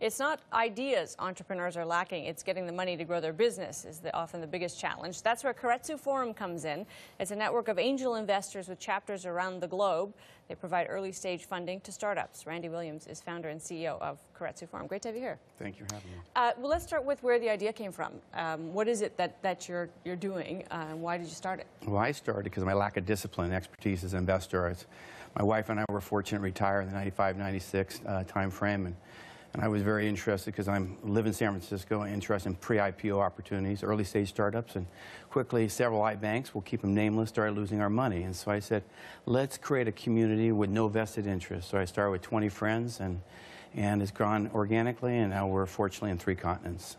It's not ideas entrepreneurs are lacking, it's getting the money to grow their business is often the biggest challenge. That's where Keiretsu Forum comes in. It's a network of angel investors with chapters around the globe. They provide early-stage funding to startups. Randy Williams is founder and CEO of Keiretsu Forum. Great to have you here. Thank you for having me. Well, let's start with where the idea came from. What is it that you're doing, and why did you start it? Well, I started because of my lack of discipline and expertise as an investor. My wife and I were fortunate to retire in the 95, 96 time frame, and I was very interested because I live in San Francisco, interested in pre-IPO opportunities, early stage startups, and quickly several banks, we'll keep them nameless, started losing our money. And so I said, let's create a community with no vested interest. So I started with 20 friends, and it's gone organically, and now we're fortunately in 3 continents.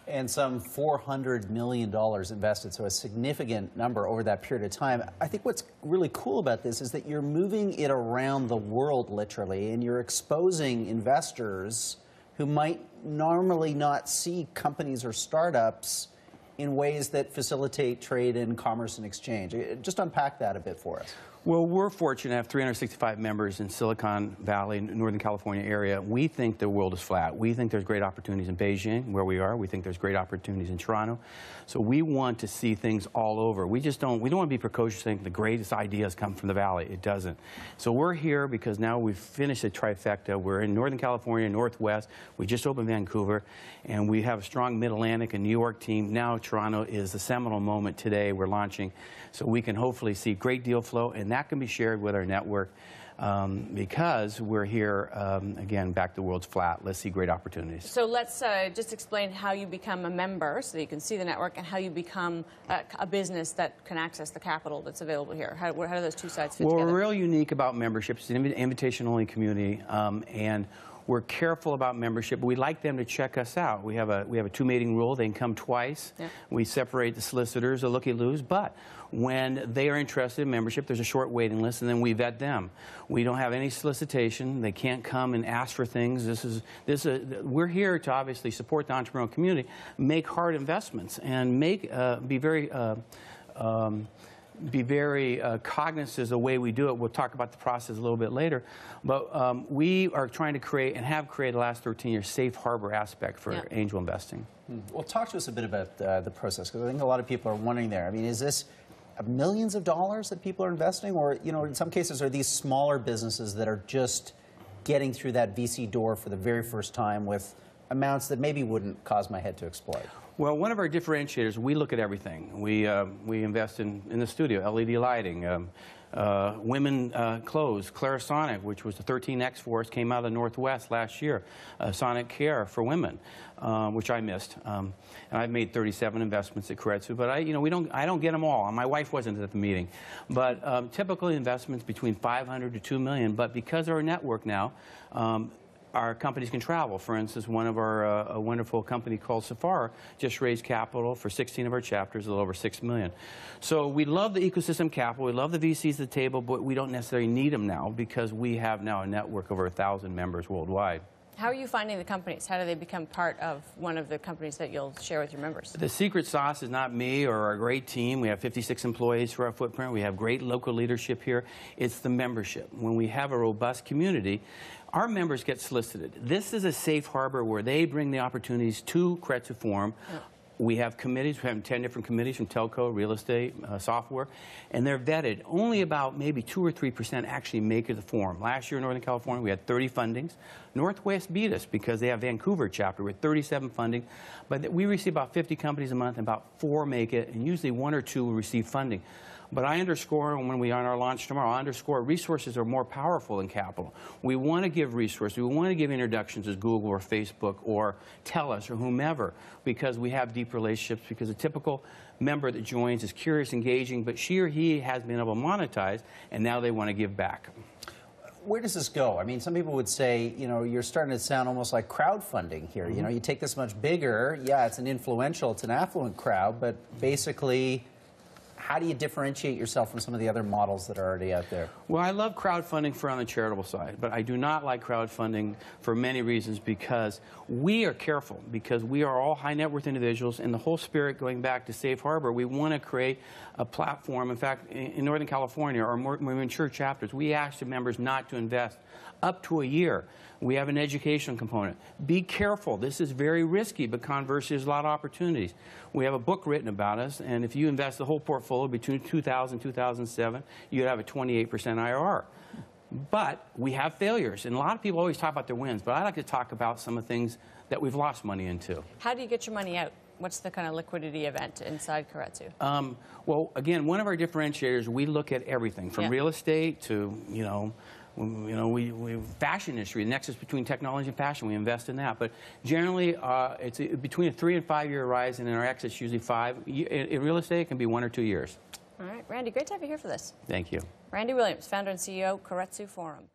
And some $400 million invested, so a significant number over that period of time. I think what's really cool about this is that you're moving it around the world, literally, and you're exposing investors who might normally not see companies or startups in ways that facilitate trade and commerce and exchange. Just unpack that a bit for us. Well, we're fortunate to have 365 members in Silicon Valley, Northern California area. We think the world is flat. We think there's great opportunities in Beijing, where we are. We think there's great opportunities in Toronto. So we want to see things all over. We don't want to be precocious saying the greatest ideas come from the Valley. It doesn't. So we're here because now we've finished the trifecta. We're in Northern California, Northwest. We just opened Vancouver, and we have a strong Mid-Atlantic and New York team. Now Toronto is the seminal moment today. We're launching, so we can hopefully see great deal flow, and that can be shared with our network because we're here, again, back to the world's flat. Let's see great opportunities. So let's just explain how you become a member so that you can see the network, and how you become a business that can access the capital that's available here. How do those two sides fit together? Well, we're real unique about membership. It's an invitation-only community, and we're careful about membership, but we'd like them to check us out. We have a 2-meeting rule. They can come twice. Yeah. We separate the solicitors, the looky-loos, but when they are interested in membership, there's a short waiting list, and then we vet them. We don't have any solicitation. They can't come and ask for things. We're here to obviously support the entrepreneurial community, make hard investments, and be very cognizant of the way we do it. We'll talk about the process a little bit later. But we are trying to create, and have created the last 13 years, safe harbor aspect for angel investing. Well, talk to us a bit about the process, because I think a lot of people are wondering there. I mean, is this millions of dollars that people are investing? Or, you know, in some cases, are these smaller businesses that are just getting through that VC door for the very first time with amounts that maybe wouldn't cause my head to explode? Well, one of our differentiators, we look at everything. We invest in the studio, LED lighting, women clothes, Clarisonic, which was the 13X for us, came out of the Northwest last year. Sonic Care for women, which I missed. And I've made 37 investments at Keiretsu, but I don't get them all. My wife wasn't at the meeting. But typically investments between $500 to $2 million. But because of our network now, our companies can travel. For instance, one of our, a wonderful company called Safar just raised capital for 16 of our chapters, a little over $6 million. So we love the ecosystem capital, we love the VCs at the table, but we don't necessarily need them now because we have now a network of over 1,000 members worldwide. How are you finding the companies? How do they become part of one of the companies that you'll share with your members? The secret sauce is not me or our great team. We have 56 employees for our footprint. We have great local leadership here. It's the membership. When we have a robust community, our members get solicited. This is a safe harbor where they bring the opportunities to Keiretsu Forum. Yeah. We have committees. We have 10 different committees from telco, real estate, software, and they're vetted. Only about maybe 2 or 3% actually make it to the forum. Last year in Northern California, we had 30 fundings. Northwest beat us because they have Vancouver chapter with 37 funding. But we receive about 50 companies a month, and about 4 make it, and usually 1 or 2 will receive funding. But I underscore, and when we are on our launch tomorrow, I underscore resources are more powerful than capital. We want to give resources. We want to give introductions as Google or Facebook or TELUS or whomever, because we have deep relationships, because a typical member that joins is curious, engaging, but she or he has been able to monetize, and now they want to give back. Where does this go? I mean, some people would say, you know, you're starting to sound almost like crowdfunding here. You know, you take this much bigger, yeah, it's an influential, it's an affluent crowd, but basically, How do you differentiate yourself from some of the other models that are already out there? Well, I love crowdfunding for on the charitable side, but I do not like crowdfunding for many reasons, because we are careful, because we are all high net worth individuals, and the whole spirit going back to Safe Harbor, we want to create a platform. In fact, in Northern California, our more mature chapters, we ask the members not to invest up to a year. We have an educational component. Be careful. This is very risky, but conversely, there's a lot of opportunities. We have a book written about us, and if you invest the whole portfolio between 2000 and 2007, you'd have a 28% IRR. But we have failures, and a lot of people always talk about their wins, but I like to talk about some of the things that we've lost money into. How do you get your money out? What's the kind of liquidity event inside Keiretsu? Well, again, one of our differentiators, we look at everything from real estate to, we fashion industry, the nexus between technology and fashion, we invest in that. But generally, it's between a 3 and 5 year horizon, and our exit's usually 5. In real estate, it can be 1 or 2 years. All right, Randy, great to have you here for this. Thank you. Randy Williams, founder and CEO, Keiretsu Forum.